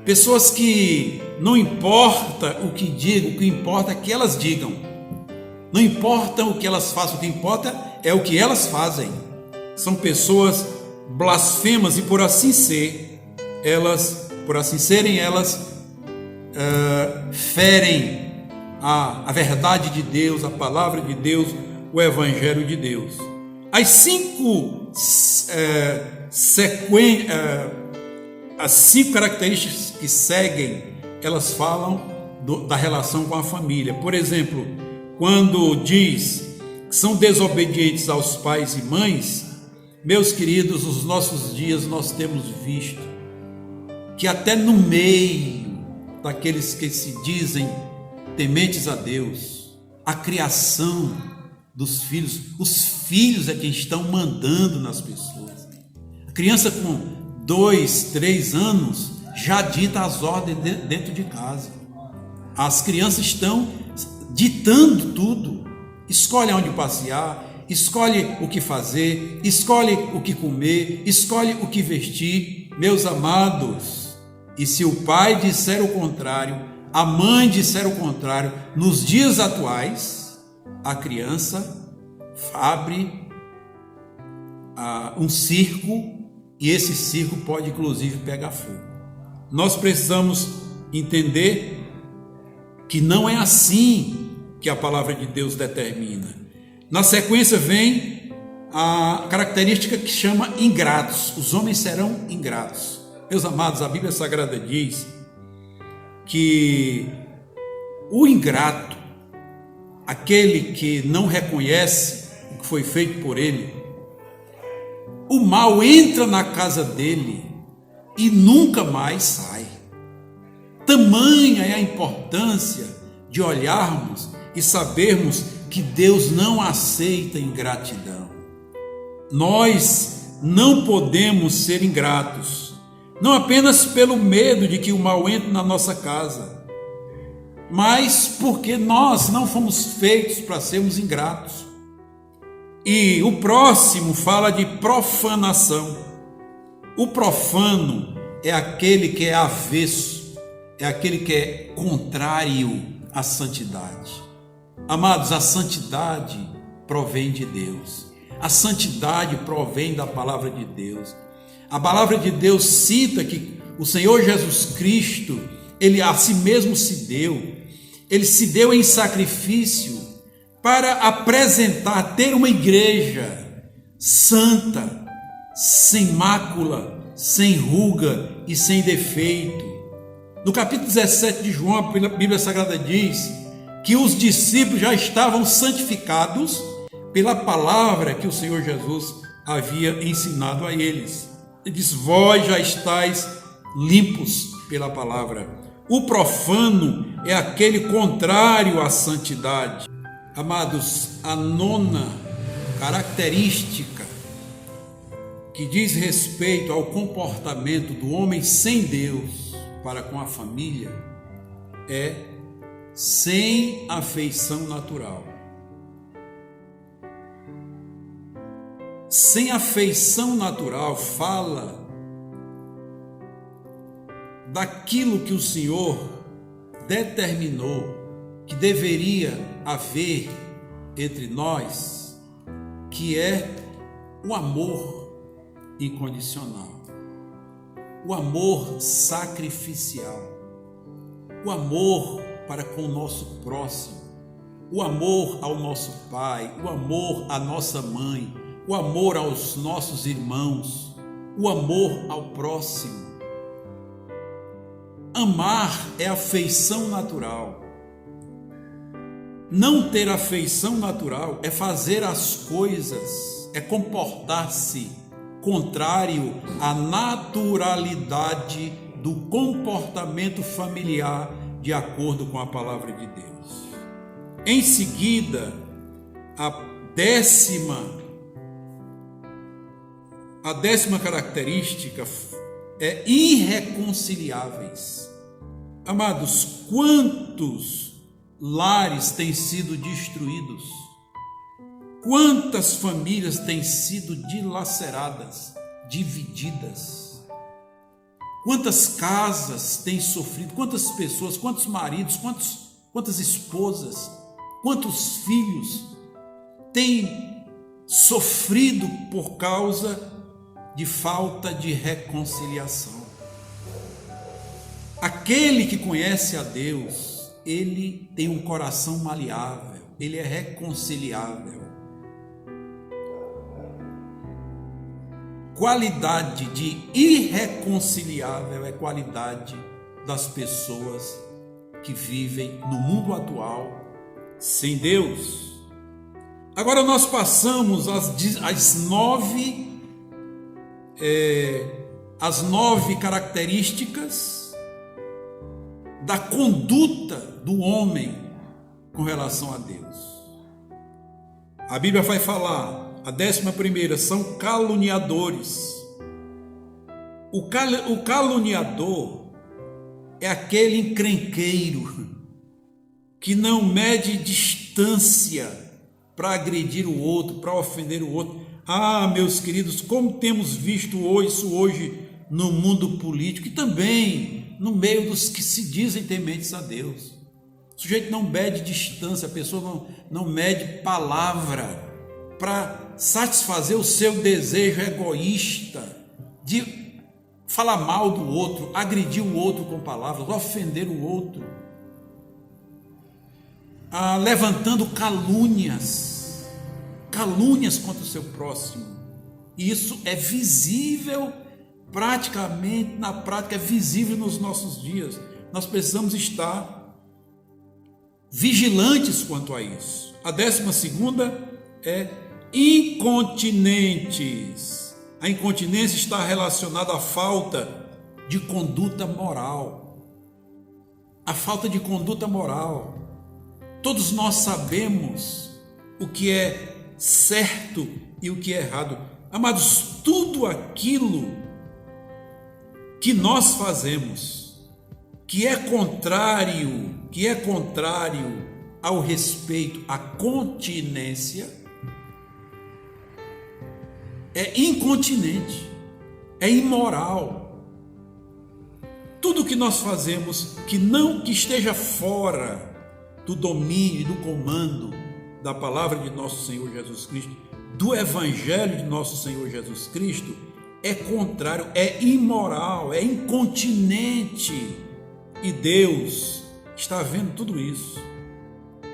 pessoas que não importa o que digam, o que importa é que elas digam. Não importa o que elas façam, o que importa é o que elas fazem. São pessoas blasfemas e por assim serem elas ferem a verdade de Deus, a palavra de Deus, o evangelho de Deus. As cinco características que seguem, elas falam da relação com a família. Por exemplo, quando diz que são desobedientes aos pais e mães, meus queridos, nos nossos dias nós temos visto que até no meio daqueles que se dizem tementes a Deus, a criação dos filhos, os filhos é quem estão mandando nas pessoas. A criança com 2, 3 anos já dita as ordens dentro de casa. As crianças estão ditando tudo. Escolhe onde passear, escolhe o que fazer, escolhe o que comer, escolhe o que vestir. Meus amados, e se o pai disser o contrário, a mãe disser o contrário, nos dias atuais, a criança abre um circo, e esse circo pode inclusive pegar fogo. Nós precisamos entender que não é assim que a palavra de Deus determina. Na sequência vem a característica que chama ingratos. Os homens serão ingratos. Meus amados, a Bíblia Sagrada diz que o ingrato, aquele que não reconhece o que foi feito por ele, o mal entra na casa dele e nunca mais sai. Tamanha é a importância de olharmos e sabermos que Deus não aceita ingratidão. Nós não podemos ser ingratos, não apenas pelo medo de que o mal entre na nossa casa, mas porque nós não fomos feitos para sermos ingratos. E o próximo fala de profanação. O profano é aquele que é avesso, é aquele que é contrário à santidade. Amados, a santidade provém de Deus. A santidade provém da palavra de Deus. A palavra de Deus cita que o Senhor Jesus Cristo, ele a si mesmo se deu. Ele se deu em sacrifício para apresentar, ter uma igreja santa, sem mácula, sem ruga e sem defeito. No capítulo 17 de João, a Bíblia Sagrada diz que os discípulos já estavam santificados pela palavra que o Senhor Jesus havia ensinado a eles. Ele diz: vós já estáis limpos pela palavra. O profano é aquele contrário à santidade. Amados, a nona característica que diz respeito ao comportamento do homem sem Deus para com a família é sem afeição natural. Sem afeição natural fala daquilo que o Senhor determinou que deveria haver entre nós, que é o amor incondicional, o amor sacrificial, o amor para com o nosso próximo, o amor ao nosso pai, o amor à nossa mãe, o amor aos nossos irmãos, o amor ao próximo. Amar é afeição natural. Não ter afeição natural é fazer as coisas, é comportar-se contrário à naturalidade do comportamento familiar de acordo com a palavra de Deus. Em seguida, a décima característica é irreconciliáveis. Amados, quantos lares têm sido destruídos? Quantas famílias têm sido dilaceradas, divididas? Quantas casas têm sofrido? Quantas pessoas, quantos maridos, quantas esposas, quantos filhos têm sofrido por causa de falta de reconciliação? Aquele que conhece a Deus, ele tem um coração maleável, ele é reconciliável. Qualidade de irreconciliável é qualidade das pessoas que vivem no mundo atual sem Deus. Agora nós passamos as nove características da conduta do homem com relação a Deus. A Bíblia vai falar, a 11ª, são caluniadores. O caluniador é aquele encrenqueiro que não mede distância para agredir o outro, para ofender o outro. Ah, meus queridos, como temos visto isso hoje no mundo político e também no meio dos que se dizem tementes a Deus. O sujeito não mede distância, a pessoa não mede palavra para satisfazer o seu desejo egoísta de falar mal do outro, agredir o outro com palavras, ofender o outro, levantando calúnias calúnias contra o seu próximo. E isso é visível, praticamente, na prática, é visível nos nossos dias. Nós precisamos estar vigilantes quanto a isso. A 12ª é incontinentes. A incontinência está relacionada à falta de conduta moral. A falta de conduta moral. Todos nós sabemos o que é certo e o que é errado. Amados, tudo aquilo que nós fazemos, que é contrário ao respeito à continência, é incontinente, é imoral. Tudo que nós fazemos que esteja fora do domínio e do comando da palavra de nosso Senhor Jesus Cristo, do Evangelho de nosso Senhor Jesus Cristo, é contrário, é imoral, é incontinente. E Deus está vendo tudo isso.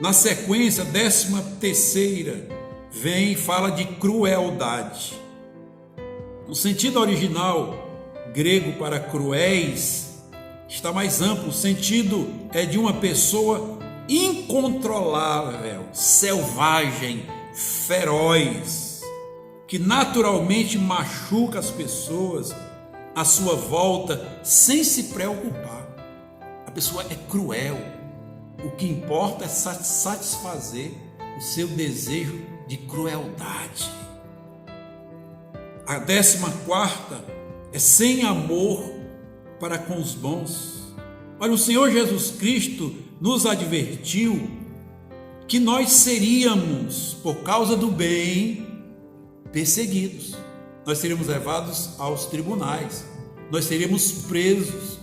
Na sequência, 13ª, vem e fala de crueldade. No sentido original grego para cruéis, está mais amplo. O sentido é de uma pessoa incontrolável, selvagem, feroz, que naturalmente machuca as pessoas à sua volta sem se preocupar. A pessoa é cruel. O que importa é satisfazer o seu desejo de crueldade. A 14ª é sem amor para com os bons. Olha, o Senhor Jesus Cristo nos advertiu que nós seríamos, por causa do bem, perseguidos. Nós seríamos levados aos tribunais. Nós seríamos presos.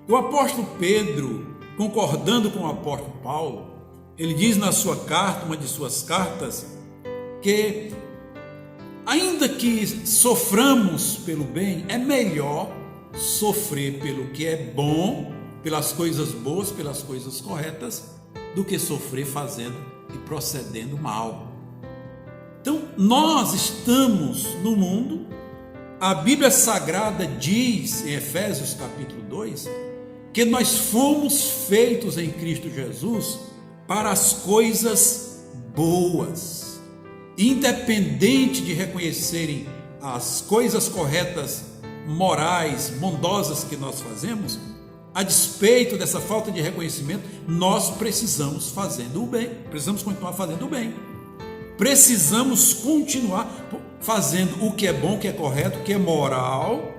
O apóstolo Pedro, concordando com o apóstolo Paulo, ele diz na sua carta, uma de suas cartas, que ainda que soframos pelo bem, é melhor sofrer pelo que é bom, pelas coisas boas, pelas coisas corretas, do que sofrer fazendo e procedendo mal. Então, nós estamos no mundo. A Bíblia Sagrada diz, em Efésios capítulo 2, que nós fomos feitos em Cristo Jesus para as coisas boas. Independente de reconhecerem as coisas corretas, morais, bondosas que nós fazemos, a despeito dessa falta de reconhecimento, nós precisamos fazendo o bem, precisamos continuar fazendo o bem. Precisamos continuar fazendo o que é bom, o que é correto, o que é moral,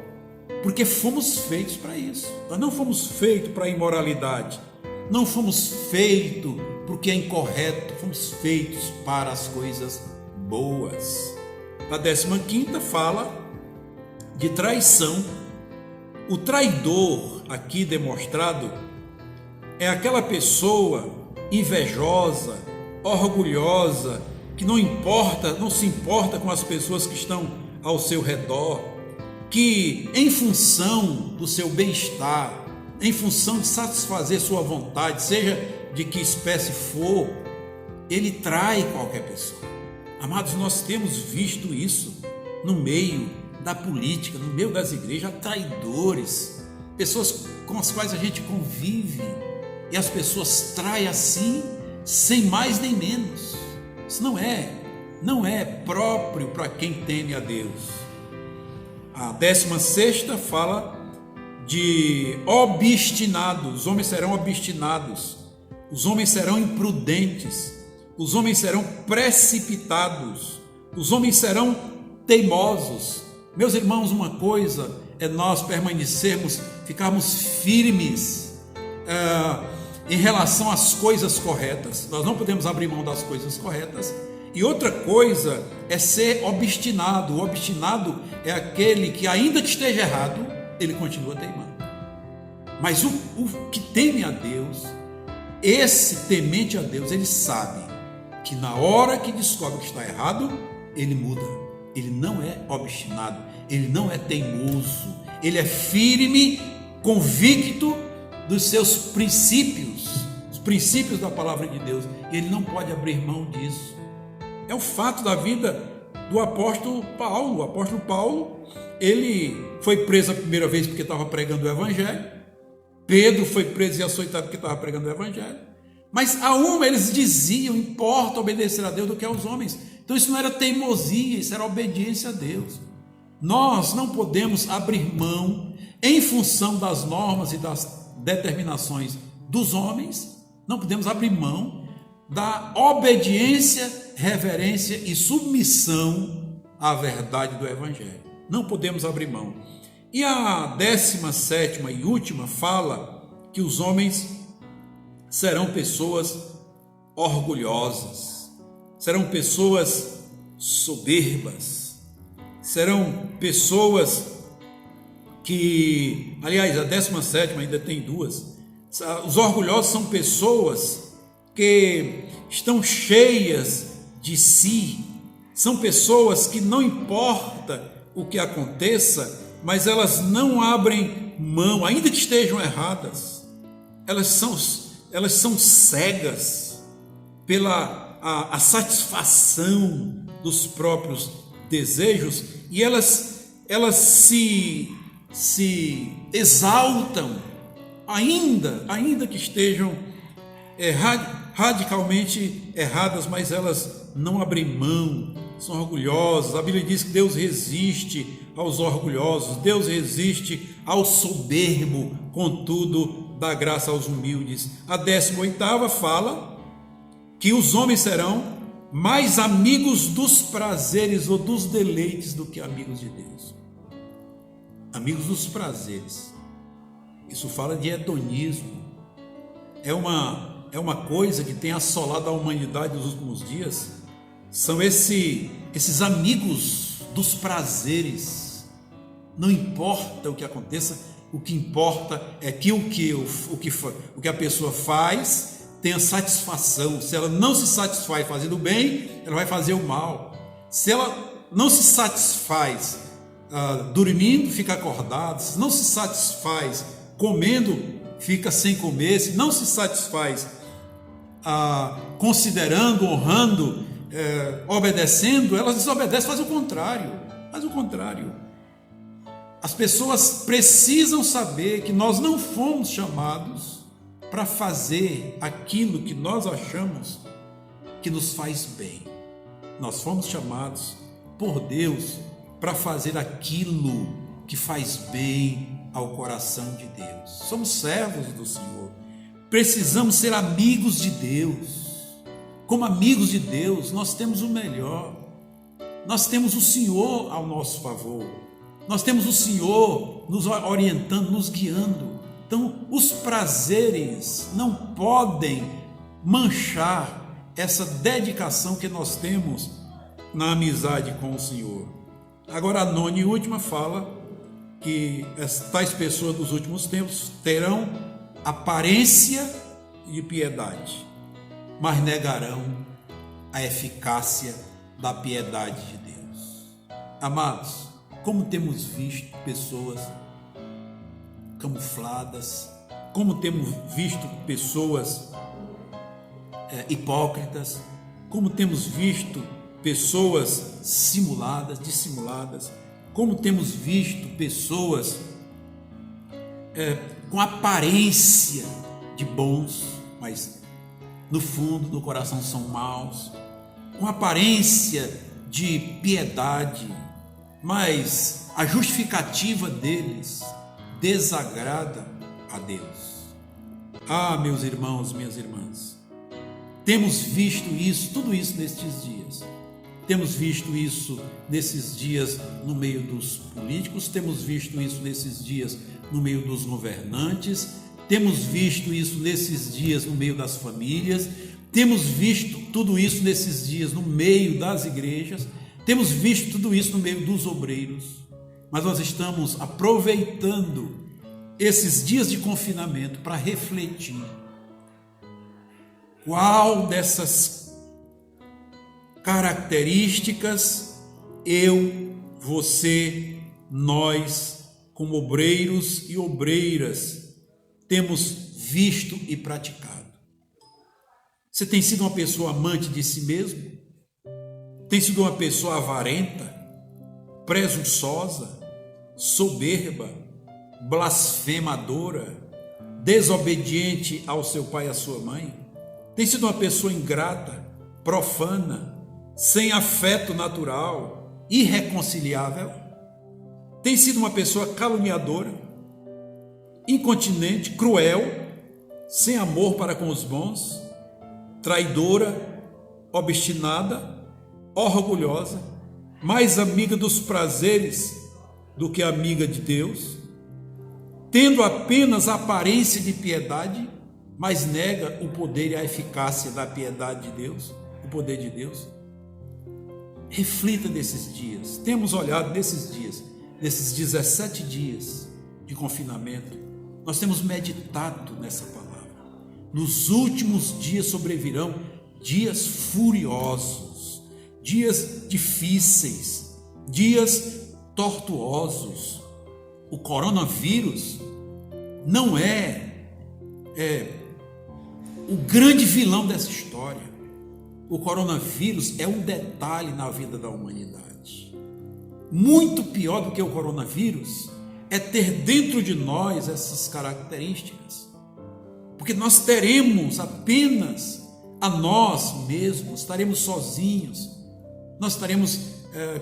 porque fomos feitos para isso. Nós não fomos feitos para a imoralidade, não fomos feitos para o que é incorreto, fomos feitos para as coisas boas. A 15ª fala de traição. O traidor aqui demonstrado é aquela pessoa invejosa, orgulhosa, que não se importa com as pessoas que estão ao seu redor, que em função do seu bem-estar, em função de satisfazer sua vontade, seja de que espécie for, ele trai qualquer pessoa. Amados, nós temos visto isso no meio da política, no meio das igrejas, traidores, pessoas com as quais a gente convive, e as pessoas traem assim, sem mais nem menos. Isso não é próprio para quem teme a Deus. A 16ª fala de obstinados. Os homens serão obstinados, os homens serão imprudentes, os homens serão precipitados, os homens serão teimosos. Meus irmãos, uma coisa é nós permanecermos, ficarmos firmes em relação às coisas corretas. Nós não podemos abrir mão das coisas corretas. E outra coisa é ser obstinado. O obstinado é aquele que, ainda que esteja errado, ele continua teimando. Mas o que teme a Deus, esse temente a Deus, ele sabe que na hora que descobre que está errado, ele muda. Ele não é obstinado, ele não é teimoso, ele é firme, convicto dos seus princípios, os princípios da palavra de Deus. Ele não pode abrir mão disso. É o fato da vida do apóstolo Paulo. O apóstolo Paulo, ele foi preso a primeira vez porque estava pregando o evangelho. Pedro foi preso e açoitado porque estava pregando o evangelho. Mas a uma eles diziam: importa obedecer a Deus do que aos homens. Então isso não era teimosia, isso era obediência a Deus. Nós não podemos abrir mão em função das normas e das determinações dos homens. Não podemos abrir mão da obediência, reverência e submissão à verdade do evangelho. Não podemos abrir mão. E a 17ª e última fala que os homens serão pessoas orgulhosas, serão pessoas soberbas, serão pessoas que, aliás, a 17ª ainda tem duas. Os orgulhosos são pessoas que estão cheias de si, são pessoas que não importa o que aconteça, mas elas não abrem mão, ainda que estejam erradas, elas são cegas pela a satisfação dos próprios desejos, e elas se exaltam, ainda que estejam radicalmente erradas, mas elas não abrem mão, são orgulhosas. A Bíblia diz que Deus resiste aos orgulhosos, Deus resiste ao soberbo, contudo dá graça aos humildes. A 18ª fala que os homens serão mais amigos dos prazeres ou dos deleites do que amigos de Deus. Amigos dos prazeres. Isso fala de hedonismo. É uma coisa que tem assolado a humanidade nos últimos dias. São esses amigos dos prazeres. Não importa o que aconteça, o que importa é que o que a pessoa faz tenha satisfação. Se ela não se satisfaz fazendo o bem, ela vai fazer o mal. Se ela não se satisfaz dormindo, fica acordado. Se não se satisfaz comendo, fica sem comer. Se não se satisfaz considerando, honrando, obedecendo, ela desobedece, faz o contrário. As pessoas precisam saber que nós não fomos chamados para fazer aquilo que nós achamos que nos faz bem. Nós fomos chamados por Deus para fazer aquilo que faz bem ao coração de Deus. Somos servos do Senhor. Precisamos ser amigos de Deus. Como amigos de Deus, nós temos o melhor. Nós temos o Senhor ao nosso favor. Nós temos o Senhor nos orientando, nos guiando. Então, os prazeres não podem manchar essa dedicação que nós temos na amizade com o Senhor. Agora, a 9ª e última fala que tais pessoas dos últimos tempos terão aparência de piedade, mas negarão a eficácia da piedade de Deus. Amados, como temos visto pessoas camufladas, como temos visto pessoas hipócritas, como temos visto pessoas dissimuladas, como temos visto pessoas com aparência de bons, mas no fundo do coração são maus, com aparência de piedade, mas a justificativa deles desagrada a Deus. Meus irmãos, minhas irmãs, temos visto isso, tudo isso nestes dias. Temos visto isso nesses dias no meio dos políticos, temos visto isso nesses dias no meio dos governantes, temos visto isso nesses dias no meio das famílias, temos visto tudo isso nesses dias no meio das igrejas, temos visto tudo isso no meio dos obreiros, mas nós estamos aproveitando esses dias de confinamento para refletir qual dessas características eu, você, nós, como obreiros e obreiras, temos visto e praticado. Você tem sido uma pessoa amante de si mesmo? Tem sido uma pessoa avarenta, presunçosa, soberba, blasfemadora, desobediente ao seu pai e à sua mãe? Tem sido uma pessoa ingrata, profana, sem afeto natural, irreconciliável? Tem sido uma pessoa caluniadora, incontinente, cruel, sem amor para com os bons, traidora, obstinada, orgulhosa, mais amiga dos prazeres do que amiga de Deus, tendo apenas a aparência de piedade, mas nega o poder e a eficácia da piedade de Deus, o poder de Deus? Reflita nesses dias. Temos olhado nesses dias, nesses 17 dias de confinamento, nós temos meditado nessa palavra. Nos últimos dias sobrevirão dias furiosos, dias difíceis, dias tortuosos. O coronavírus não é o grande vilão dessa história. O coronavírus é um detalhe na vida da humanidade. Muito pior do que o coronavírus é ter dentro de nós essas características, porque nós teremos apenas a nós mesmos, estaremos sozinhos, nós estaremos,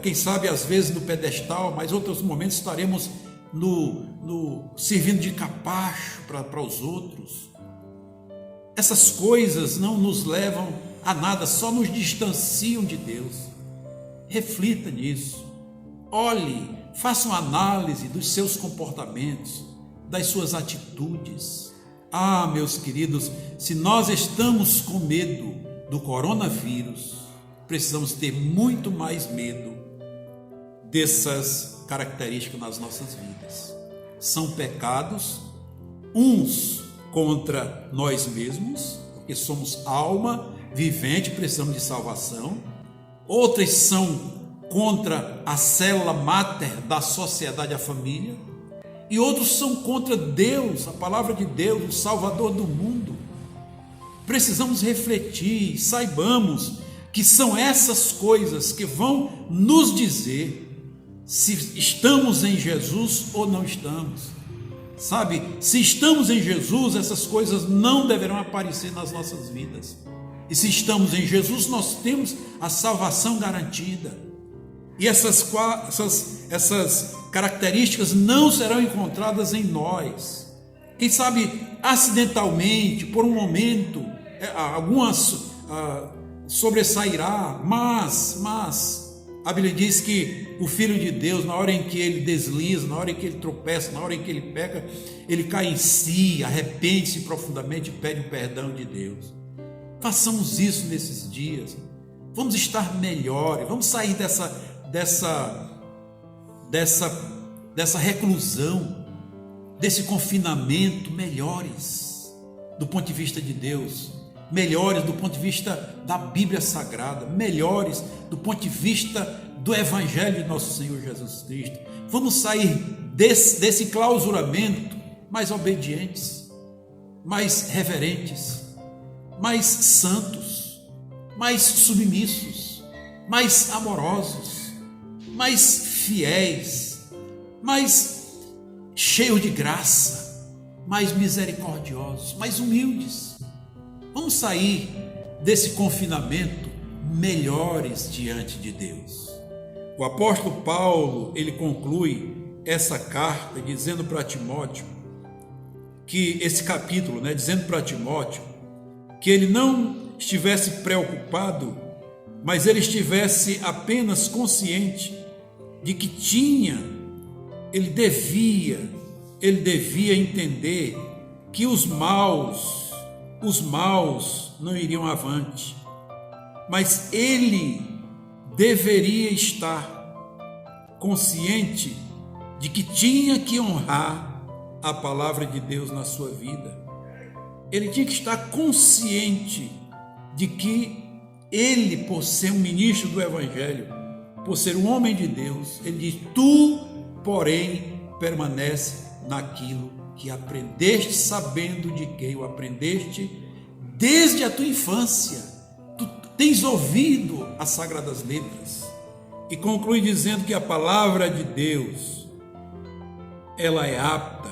quem sabe às vezes no pedestal, mas outros momentos estaremos servindo de capacho para os outros. Essas coisas não nos levam a nada, só nos distanciam de Deus. Reflita nisso, olhe, faça uma análise dos seus comportamentos, das suas atitudes. Ah, meus queridos, se nós estamos com medo do coronavírus, precisamos ter muito mais medo dessas características nas nossas vidas. São pecados, uns contra nós mesmos, porque somos alma vivente, precisamos de salvação. Outras são contra a célula máter da sociedade, a família. E outros são contra Deus, a palavra de Deus, o Salvador do mundo. Precisamos refletir, saibamos que são essas coisas que vão nos dizer se estamos em Jesus ou não estamos. Sabe, se estamos em Jesus, essas coisas não deverão aparecer nas nossas vidas. E se estamos em Jesus, nós temos a salvação garantida. E essas características não serão encontradas em nós. Quem sabe acidentalmente, por um momento, algumas sobressairá, mas a Bíblia diz que o Filho de Deus, na hora em que ele desliza, na hora em que ele tropeça, na hora em que ele peca, ele cai em si, arrepende-se profundamente e pede o perdão de Deus. Façamos isso nesses dias. Vamos estar melhores, vamos sair dessa reclusão, desse confinamento, melhores do ponto de vista de Deus, melhores do ponto de vista da Bíblia Sagrada, melhores do ponto de vista do Evangelho de nosso Senhor Jesus Cristo. Vamos sair desse clausuramento mais obedientes, mais reverentes, mais santos, mais submissos, mais amorosos, mais fiéis, mais cheios de graça, mais misericordiosos, mais humildes. Vamos sair desse confinamento melhores diante de Deus. O apóstolo Paulo, ele conclui essa carta dizendo para Timóteo, que esse capítulo, dizendo para Timóteo, que ele não estivesse preocupado, mas ele estivesse apenas consciente de que ele devia entender que os maus não iriam avante, mas ele deveria estar consciente de que tinha que honrar a palavra de Deus na sua vida. Ele tinha que estar consciente de que ele, por ser um ministro do Evangelho, por ser um homem de Deus, ele diz: tu, porém, permanece naquilo que aprendeste, sabendo de quem o aprendeste desde a tua infância. tens ouvido as Sagradas Letras. E conclui dizendo que a palavra de Deus, ela é apta,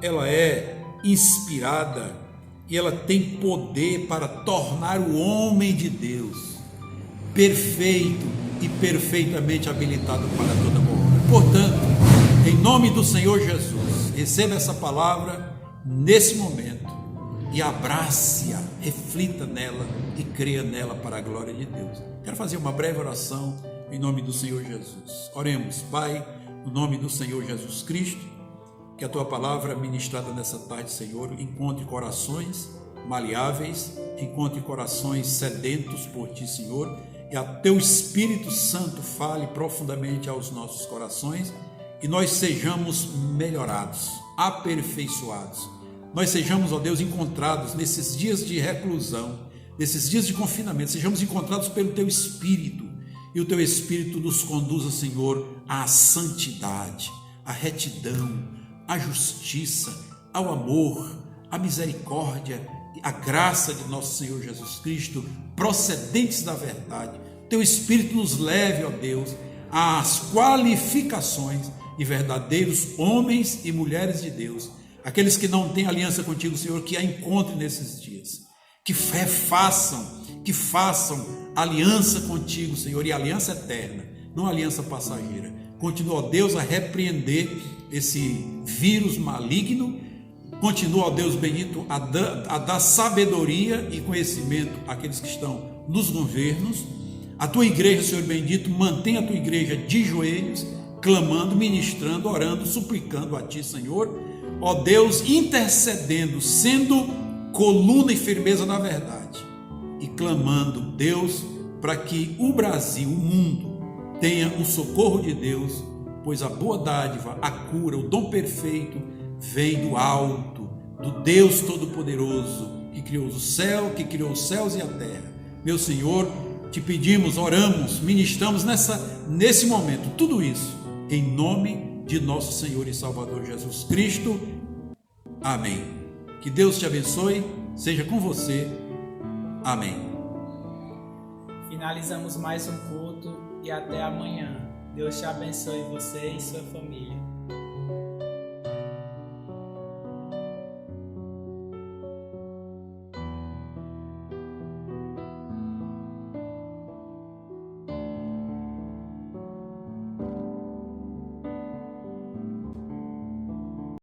ela é inspirada e ela tem poder para tornar o homem de Deus perfeito e perfeitamente habilitado para toda boa obra. Portanto, em nome do Senhor Jesus, receba essa palavra nesse momento e abrace-a, reflita nela e creia nela para a glória de Deus. Quero fazer uma breve oração em nome do Senhor Jesus. Oremos. Pai, no nome do Senhor Jesus Cristo, que a tua palavra ministrada nessa tarde, Senhor, encontre corações maleáveis, encontre corações sedentos por ti, Senhor, e a teu Espírito Santo fale profundamente aos nossos corações e nós sejamos melhorados, aperfeiçoados. Nós sejamos, ó Deus, encontrados nesses dias de reclusão, nesses dias de confinamento, sejamos encontrados pelo teu Espírito e o teu Espírito nos conduza, Senhor, à santidade, à retidão, à justiça, ao amor, à misericórdia, à graça de nosso Senhor Jesus Cristo, procedentes da verdade. Teu Espírito nos leve, ó Deus, às qualificações de verdadeiros homens e mulheres de Deus, aqueles que não têm aliança contigo, Senhor, que a encontrem nesses dias, que façam aliança contigo, Senhor, e aliança eterna, não aliança passageira. Continua, ó Deus, a repreender esse vírus maligno. Continua, ó Deus bendito, a dar sabedoria e conhecimento àqueles que estão nos governos. A tua igreja, Senhor bendito, mantém a tua igreja de joelhos, clamando, ministrando, orando, suplicando a ti, Senhor. Ó Deus, intercedendo, sendo coluna e firmeza da verdade. E clamando, Deus, para que o Brasil, o mundo, tenha o socorro de Deus, pois a boa dádiva, a cura, o dom perfeito vem do alto, do Deus Todo-Poderoso, que criou o céu, que criou os céus e a terra. Meu Senhor, te pedimos, oramos, ministramos nesse momento, tudo isso, em nome de nosso Senhor e Salvador Jesus Cristo. Amém. Que Deus te abençoe, seja com você. Amém. Finalizamos mais um culto e até amanhã. Deus te abençoe, você e sua família.